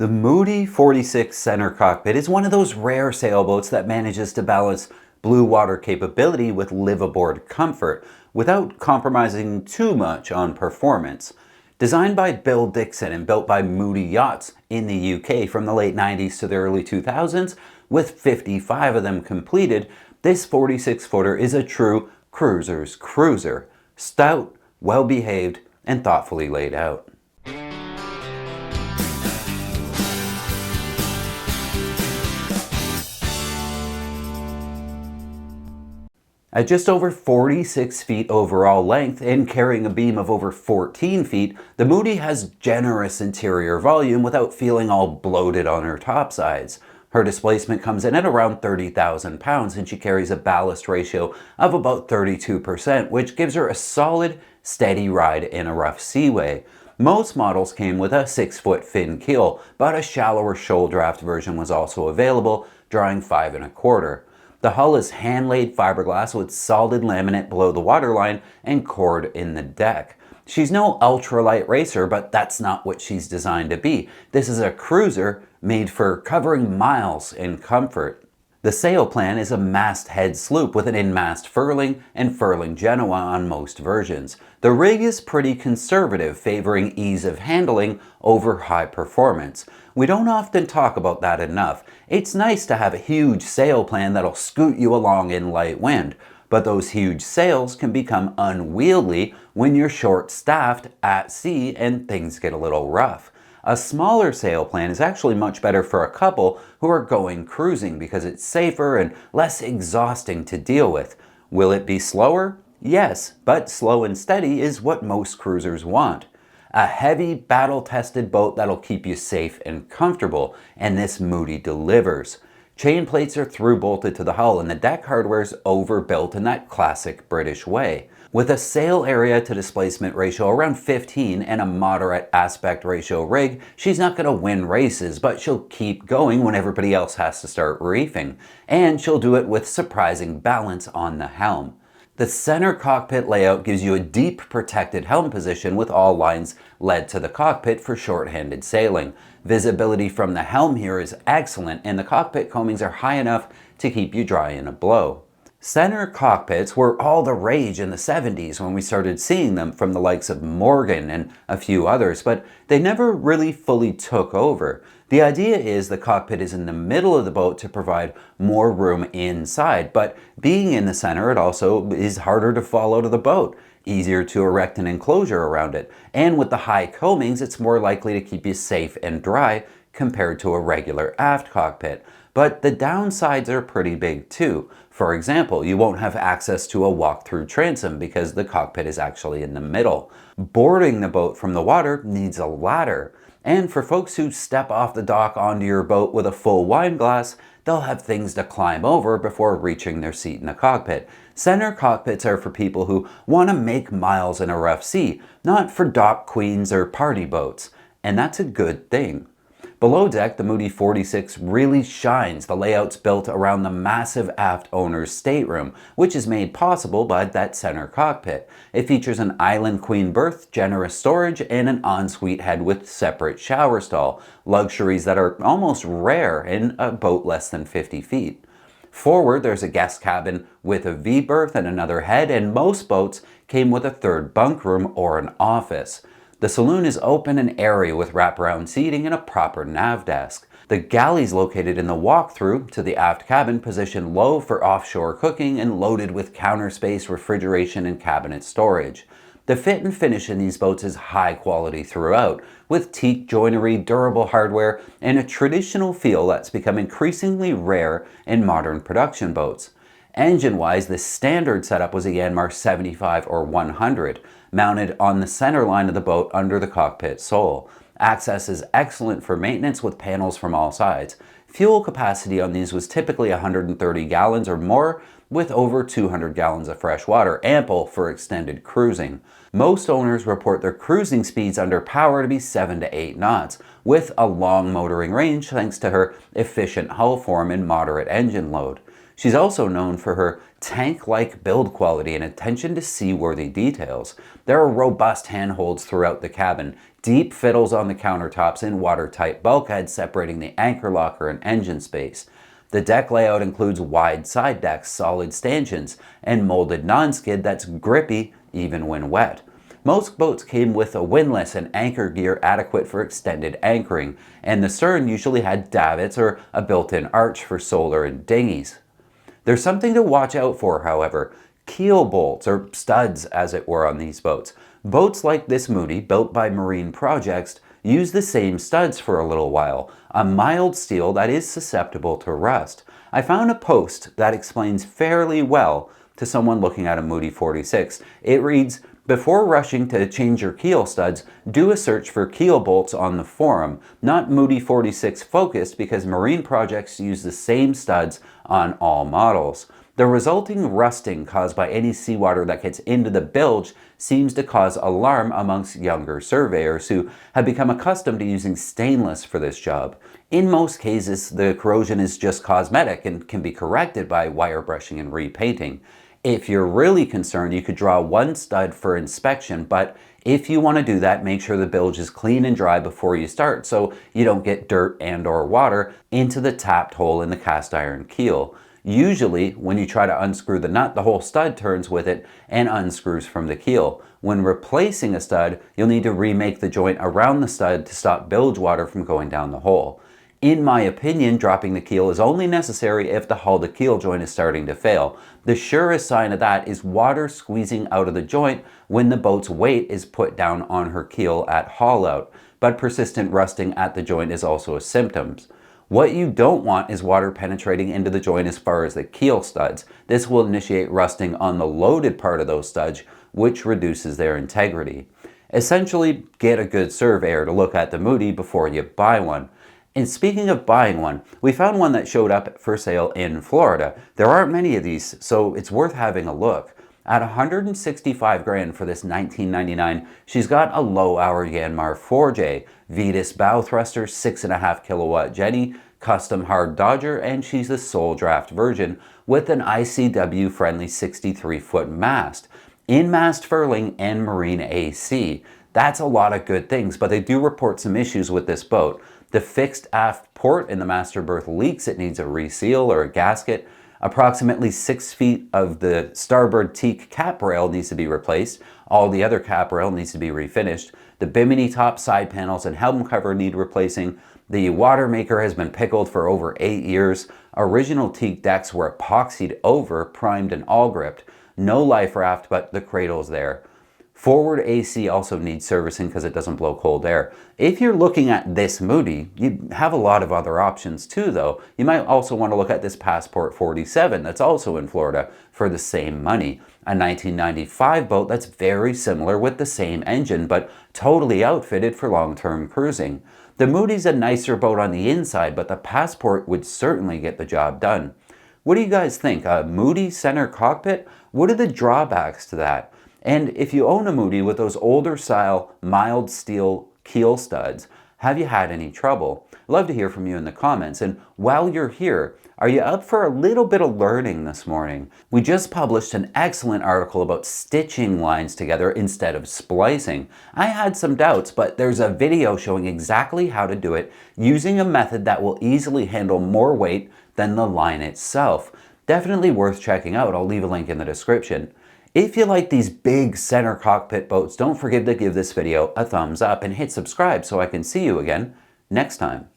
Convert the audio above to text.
The Moody 46 Center Cockpit is one of those rare sailboats that manages to balance Bluewater capability with liveaboard comfort without compromising too much on performance. Designed by Bill Dixon and built by Moody Yachts in the UK from the late 90s to the early 2000s, with 55 of them completed, this 46-footer is a true cruiser's cruiser. Stout, well-behaved, and thoughtfully laid out. At just over 46 feet overall length and carrying a beam of over 14 feet, the Moody has generous interior volume without feeling all bloated on her topsides. Her displacement comes in at around 30,000 pounds and she carries a ballast ratio of about 32%, which gives her a solid, steady ride in a rough seaway. Most models came with a 6-foot fin keel, but a shallower shoal draft version was also available, drawing 5 1/4. The hull is hand-laid fiberglass with solid laminate below the waterline and cord in the deck. She's no ultralight racer, but that's not what she's designed to be. This is a cruiser made for covering miles in comfort. The sail plan is a masthead sloop with an in-mast furling and furling Genoa on most versions. The rig is pretty conservative, favoring ease of handling over high performance. We don't often talk about that enough. It's nice to have a huge sail plan that'll scoot you along in light wind, but those huge sails can become unwieldy when you're short-staffed at sea and things get a little rough. A smaller sail plan is actually much better for a couple who are going cruising because it's safer and less exhausting to deal with. Will it be slower? Yes, but slow and steady is what most cruisers want. A heavy, battle-tested boat that'll keep you safe and comfortable, and this Moody delivers. Chain plates are through-bolted to the hull and the deck hardware is overbuilt in that classic British way. With a sail area to displacement ratio around 15 and a moderate aspect ratio rig, she's not going to win races, but she'll keep going when everybody else has to start reefing. And she'll do it with surprising balance on the helm. The center cockpit layout gives you a deep protected helm position with all lines led to the cockpit for short-handed sailing. Visibility from the helm here is excellent and the cockpit coamings are high enough to keep you dry in a blow. Center cockpits were all the rage in the 70s when we started seeing them from the likes of Morgan and a few others, but they never really fully took over. The idea is the cockpit is in the middle of the boat to provide more room inside, but being in the center, it also is harder to fall out of the boat, easier to erect an enclosure around it, and with the high coamings, it's more likely to keep you safe and dry compared to a regular aft cockpit. But the downsides are pretty big too. For example, you won't have access to a walk-through transom because the cockpit is actually in the middle. Boarding the boat from the water needs a ladder. And for folks who step off the dock onto your boat with a full wine glass, they'll have things to climb over before reaching their seat in the cockpit. Center cockpits are for people who want to make miles in a rough sea, not for dock queens or party boats. And that's a good thing. Below deck, the Moody 46 really shines. The layout's built around the massive aft owner's stateroom, which is made possible by that center cockpit. It features an island queen berth, generous storage, and an ensuite head with separate shower stall, luxuries that are almost rare in a boat less than 50 feet. Forward, there's a guest cabin with a V-berth and another head, and most boats came with a third bunk room or an office. The saloon is open and airy with wraparound seating and a proper nav desk. The galley's located in the walk-through to the aft cabin, positioned low for offshore cooking and loaded with counter space, refrigeration, and cabinet storage. The fit and finish in these boats is high quality throughout, with teak joinery, durable hardware, and a traditional feel that's become increasingly rare in modern production boats. Engine-wise, the standard setup was a Yanmar 75 or 100, mounted on the center line of the boat under the cockpit sole. Access is excellent for maintenance with panels from all sides. Fuel capacity on these was typically 130 gallons or more, with over 200 gallons of fresh water, ample for extended cruising. Most owners report their cruising speeds under power to be 7 to 8 knots, with a long motoring range thanks to her efficient hull form and moderate engine load. She's also known for her tank-like build quality and attention to seaworthy details. There are robust handholds throughout the cabin, deep fiddles on the countertops, and watertight bulkheads separating the anchor locker and engine space. The deck layout includes wide side decks, solid stanchions, and molded non-skid that's grippy even when wet. Most boats came with a windlass and anchor gear adequate for extended anchoring, and the stern usually had davits or a built-in arch for solar and dinghies. There's something to watch out for, however: keel bolts, or studs as it were, on these boats. Boats like this Moody, built by Marine Projects, use the same studs for a little while, a mild steel that is susceptible to rust. I found a post that explains fairly well to someone looking at a Moody 46. It reads, "Before rushing to change your keel studs, do a search for keel bolts on the forum. Not Moody 46 focused, because Marine Projects use the same studs on all models. The resulting rusting caused by any seawater that gets into the bilge seems to cause alarm amongst younger surveyors who have become accustomed to using stainless for this job. In most cases, the corrosion is just cosmetic and can be corrected by wire brushing and repainting. If you're really concerned, you could draw one stud for inspection, but if you want to do that, make sure the bilge is clean and dry before you start so you don't get dirt and or water into the tapped hole in the cast iron keel. Usually, when you try to unscrew the nut, the whole stud turns with it and unscrews from the keel. When replacing a stud, you'll need to remake the joint around the stud to stop bilge water from going down the hole. In my opinion, dropping the keel is only necessary if the hull to keel joint is starting to fail. The surest sign of that is water squeezing out of the joint when the boat's weight is put down on her keel at haul out, but persistent rusting at the joint is also a symptom. What you don't want is water penetrating into the joint as far as the keel studs. This will initiate rusting on the loaded part of those studs, which reduces their integrity. Essentially, get a good surveyor to look at the Moody before you buy one. And speaking of buying one, we found one that showed up for sale in Florida. There aren't many of these, so it's worth having a look. At $165,000 for this 1999, she's got a low-hour Yanmar 4J, Vetus bow thruster, 6.5 kilowatt Jenny, custom hard dodger, and she's the sole draft version with an ICW-friendly 63-foot mast, in-mast furling, and marine AC. That's a lot of good things, but they do report some issues with this boat. The fixed aft port in the master berth leaks. It needs a reseal or a gasket. Approximately 6 feet of the starboard teak cap rail needs to be replaced. All the other cap rail needs to be refinished. The bimini top, side panels, and helm cover need replacing. The water maker has been pickled for over 8 years. Original teak decks were epoxied over, primed, and all gripped. No life raft, but the cradle's there. Forward AC also needs servicing because it doesn't blow cold air. If you're looking at this Moody, you have a lot of other options too, though. You might also want to look at this Passport 47 that's also in Florida for the same money. A 1995 boat that's very similar with the same engine, but totally outfitted for long-term cruising. The Moody's a nicer boat on the inside, but the Passport would certainly get the job done. What do you guys think? A Moody Center Cockpit? What are the drawbacks to that? And if you own a Moody with those older style mild steel keel studs, have you had any trouble? I'd love to hear from you in the comments. And while you're here, are you up for a little bit of learning this morning? We just published an excellent article about stitching lines together instead of splicing. I had some doubts, but there's a video showing exactly how to do it using a method that will easily handle more weight than the line itself. Definitely worth checking out. I'll leave a link in the description. If you like these big center cockpit boats, don't forget to give this video a thumbs up and hit subscribe so I can see you again next time.